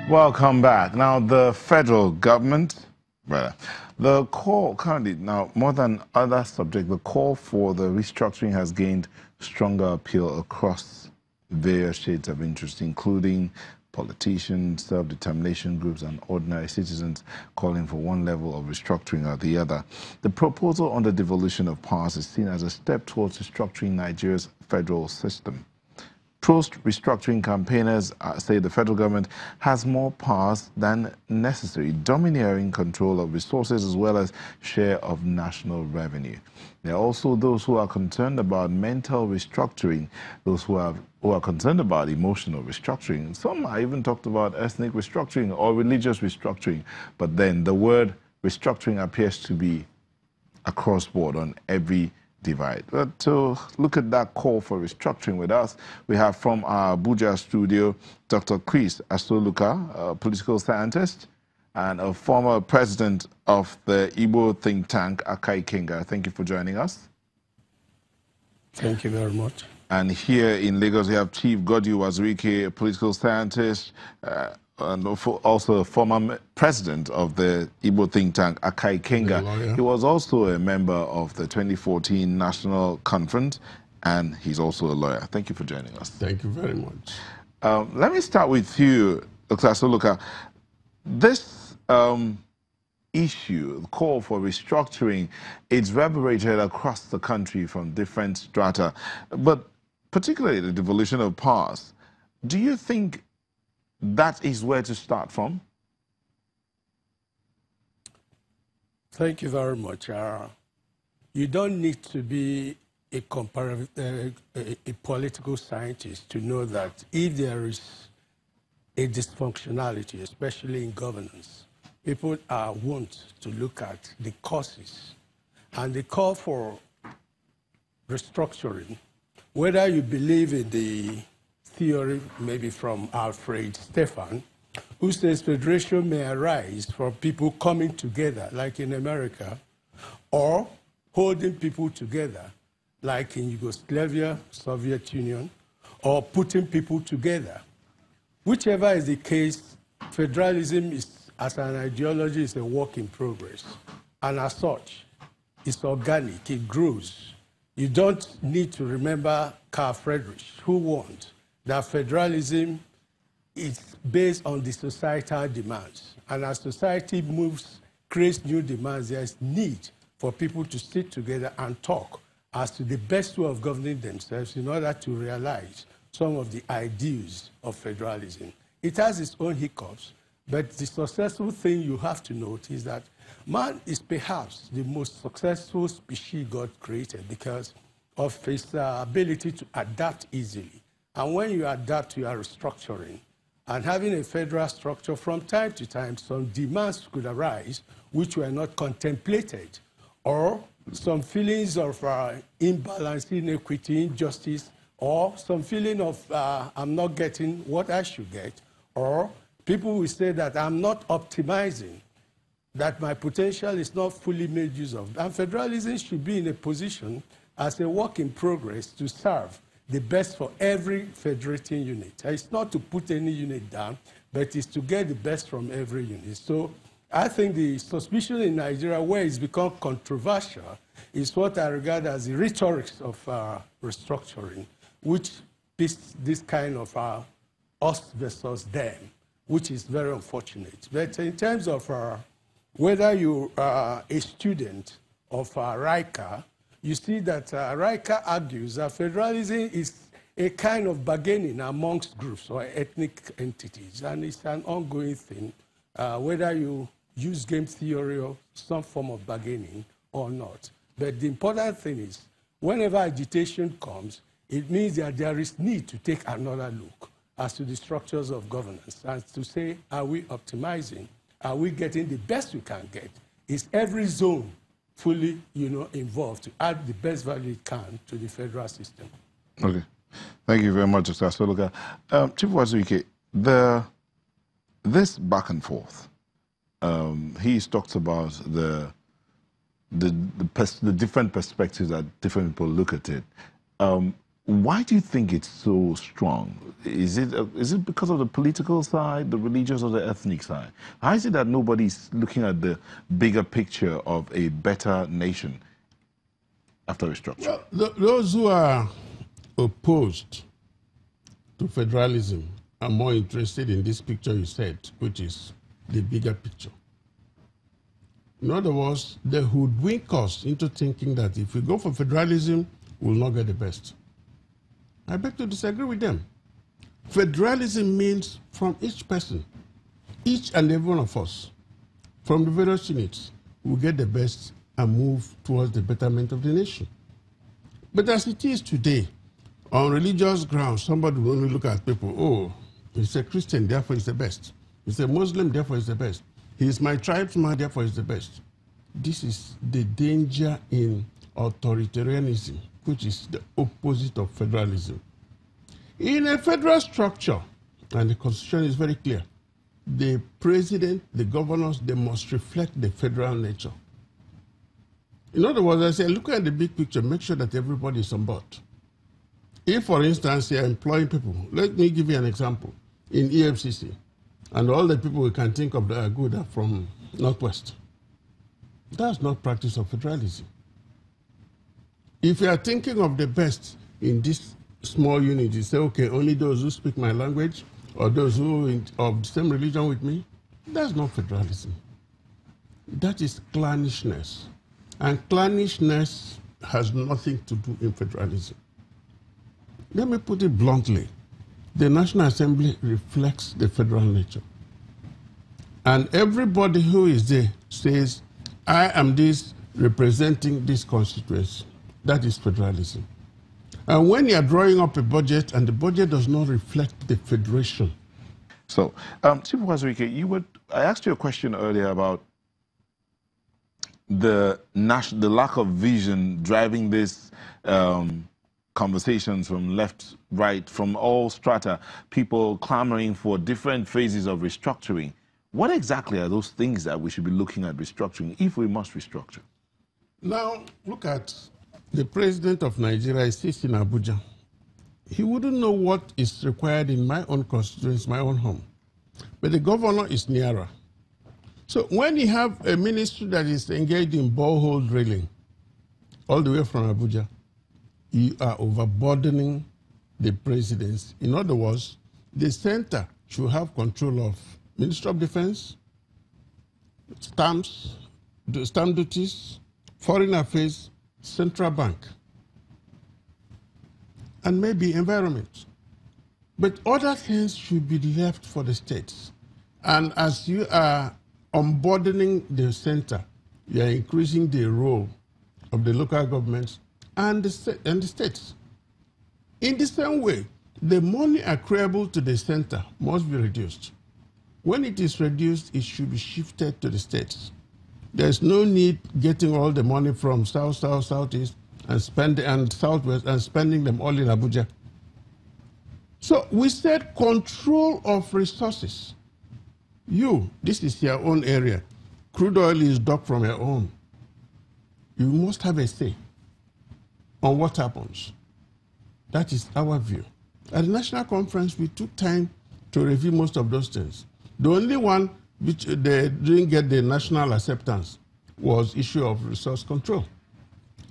Welcome back. Now, the federal government, the call currently, now more than other subjects, the call for the restructuring has gained stronger appeal across various shades of interest, including politicians, self-determination groups, and ordinary citizens calling for one level of restructuring or the other. The proposal on the devolution of powers is seen as a step towards restructuring Nigeria's federal system. Post-restructuring campaigners say the federal government has more powers than necessary, domineering control of resources as well as share of national revenue. There are also those who are concerned about mental restructuring, those who are concerned about emotional restructuring. Some have even talked about ethnic restructuring or religious restructuring. But then the word restructuring appears to be across board on every divide. But to look at that call for restructuring with us, we have from our Abuja studio, Dr. Chris Asoluka, a political scientist and a former president of the Igbo think tank, Akai Kenga. Thank you for joining us. Thank you very much. And here in Lagos, we have Chief Godwin Wazirike, a political scientist, and also a former president of the Igbo think tank, Akai Kenga. He was also a member of the 2014 National Conference, and he's also a lawyer. Thank you for joining us. Thank you very much. Let me start with you, Dr. Asoluka. This issue, the call for restructuring, it's reverberated across the country from different strata, but particularly the devolution of powers. Do you think that is where to start from? Thank you very much. You don't need to be a political scientist to know that if there is a dysfunctionality, especially in governance, people are wont to look at the causes. And the call for restructuring, whether you believe in the theory maybe from Alfred Stefan, who says federation may arise from people coming together, like in America, or holding people together, like in Yugoslavia, Soviet Union, or putting people together. Whichever is the case, federalism is, as an ideology, is a work in progress. And as such, it's organic, it grows. You don't need to remember Carl Friedrich, who warned that federalism is based on the societal demands. And as society moves, creates new demands, there's need for people to sit together and talk as to the best way of governing themselves in order to realize some of the ideals of federalism. It has its own hiccups, but the successful thing you have to note is that man is perhaps the most successful species God created because of his ability to adapt easily. And when you adapt, you are restructuring. And having a federal structure, from time to time, some demands could arise which were not contemplated, or some feelings of imbalance, inequity, injustice, or some feeling of I'm not getting what I should get, or people will say that I'm not optimizing, that my potential is not fully made use of. And federalism should be in a position as a work in progress to serve the best for every federating unit. It's not to put any unit down, but it's to get the best from every unit. So I think the suspicion in Nigeria where it's become controversial is what I regard as the rhetoric of restructuring, which is this kind of us versus them, which is very unfortunate. But in terms of whether you are a student of Riker, you see that Riker argues that federalism is a kind of bargaining amongst groups or ethnic entities, and it's an ongoing thing, whether you use game theory or some form of bargaining or not. But the important thing is, whenever agitation comes, it means that there is need to take another look as to the structures of governance and to say, are we optimizing? Are we getting the best we can get? Is every zone fully, involved to add the best value it can to the federal system? Okay. Thank you very much, Dr. Asoluka. Chief Wazirike, this back and forth, he's talked about the different perspectives that different people look at it. Why do you think it's so strong? Is it because of the political side, the religious, or the ethnic side? How is it that nobody's looking at the bigger picture of a better nation after restructuring? Well, those who are opposed to federalism are more interested in this picture you said, which is the bigger picture. In other words, they hoodwink us into thinking that if we go for federalism, we'll not get the best. I beg to disagree with them. Federalism means from each person, each and every one of us, from the various units, will get the best and move towards the betterment of the nation. But as it is today, on religious grounds, somebody will only look at people, oh, he's a Christian, therefore he's the best. He's a Muslim, therefore he's the best. He's my tribesman, therefore he's the best. This is the danger in authoritarianism, which is the opposite of federalism. In a federal structure, and the Constitution is very clear, the president, the governors, they must reflect the federal nature. In other words, I say, look at the big picture, make sure that everybody is on board. If, for instance, you are employing people, let me give you an example. In EFCC, and all the people we can think of that are good are from Northwest. That's not practice of federalism. If you are thinking of the best in this small unit, you say, okay, only those who speak my language or those who are of the same religion with me, that's not federalism. That is clannishness. And clannishness has nothing to do in federalism. Let me put it bluntly. The National Assembly reflects the federal nature. And everybody who is there says, I am this representing this constituency. That is federalism. And when you are drawing up a budget and the budget does not reflect the federation. So, Chief Wazirike, I asked you a question earlier about the lack of vision driving this conversations from left, right, from all strata, people clamoring for different phases of restructuring. What exactly are those things that we should be looking at restructuring if we must restructure? Now, look at the president of Nigeria. He sits in Abuja. He wouldn't know what is required in my own constituency, my own home. But the governor is nearer. So when you have a ministry that is engaged in borehole drilling all the way from Abuja, you are overburdening the presidency. In other words, the center should have control of Ministry of Defense, stamps, stamp duties, foreign affairs, central bank, and maybe environment. But other things should be left for the states. And as you are unburdening the center, you are increasing the role of the local governments and the states. In the same way, the money accruable to the center must be reduced. When it is reduced, it should be shifted to the states. There's no need getting all the money from south, south, southeast, and southwest and spending them all in Abuja. So we said control of resources. This is your own area. Crude oil is dug from your own. You must have a say on what happens. That is our view. At the national conference, we took time to review most of those things. The only one which they didn't get the national acceptance was issue of resource control.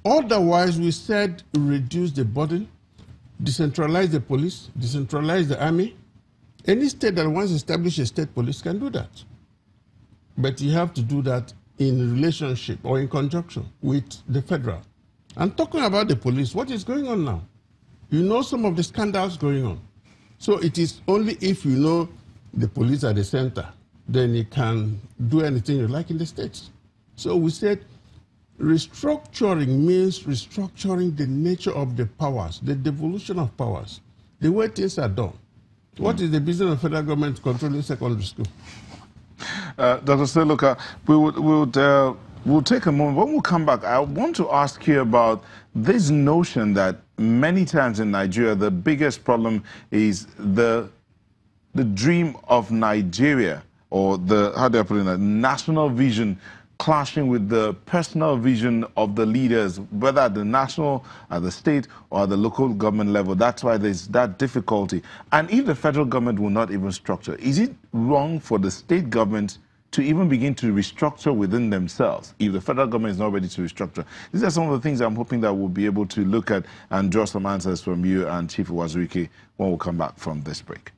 Otherwise, we said reduce the burden, decentralize the police, decentralize the army. Any state that wants to establish a state police can do that. But you have to do that in relationship or in conjunction with the federal. I'm talking about the police. What is going on now? You know some of the scandals going on. So it is only if you know the police at the center, then you can do anything you like in the states. So we said restructuring means restructuring the nature of the powers, the devolution of powers, the way things are done. What is the business of federal government controlling secondary school? Dr. Seluka, we'll take a moment. When we come back, I want to ask you about this notion that many times in Nigeria, the biggest problem is the dream of Nigeria, or how do I put it, the national vision clashing with the personal vision of the leaders, whether at the national, at the state, or at the local government level. That's why there's that difficulty. And if the federal government will not even structure, is it wrong for the state government to even begin to restructure within themselves if the federal government is not ready to restructure? These are some of the things I'm hoping that we'll be able to look at and draw some answers from you and Chief Wazirike when we come back from this break.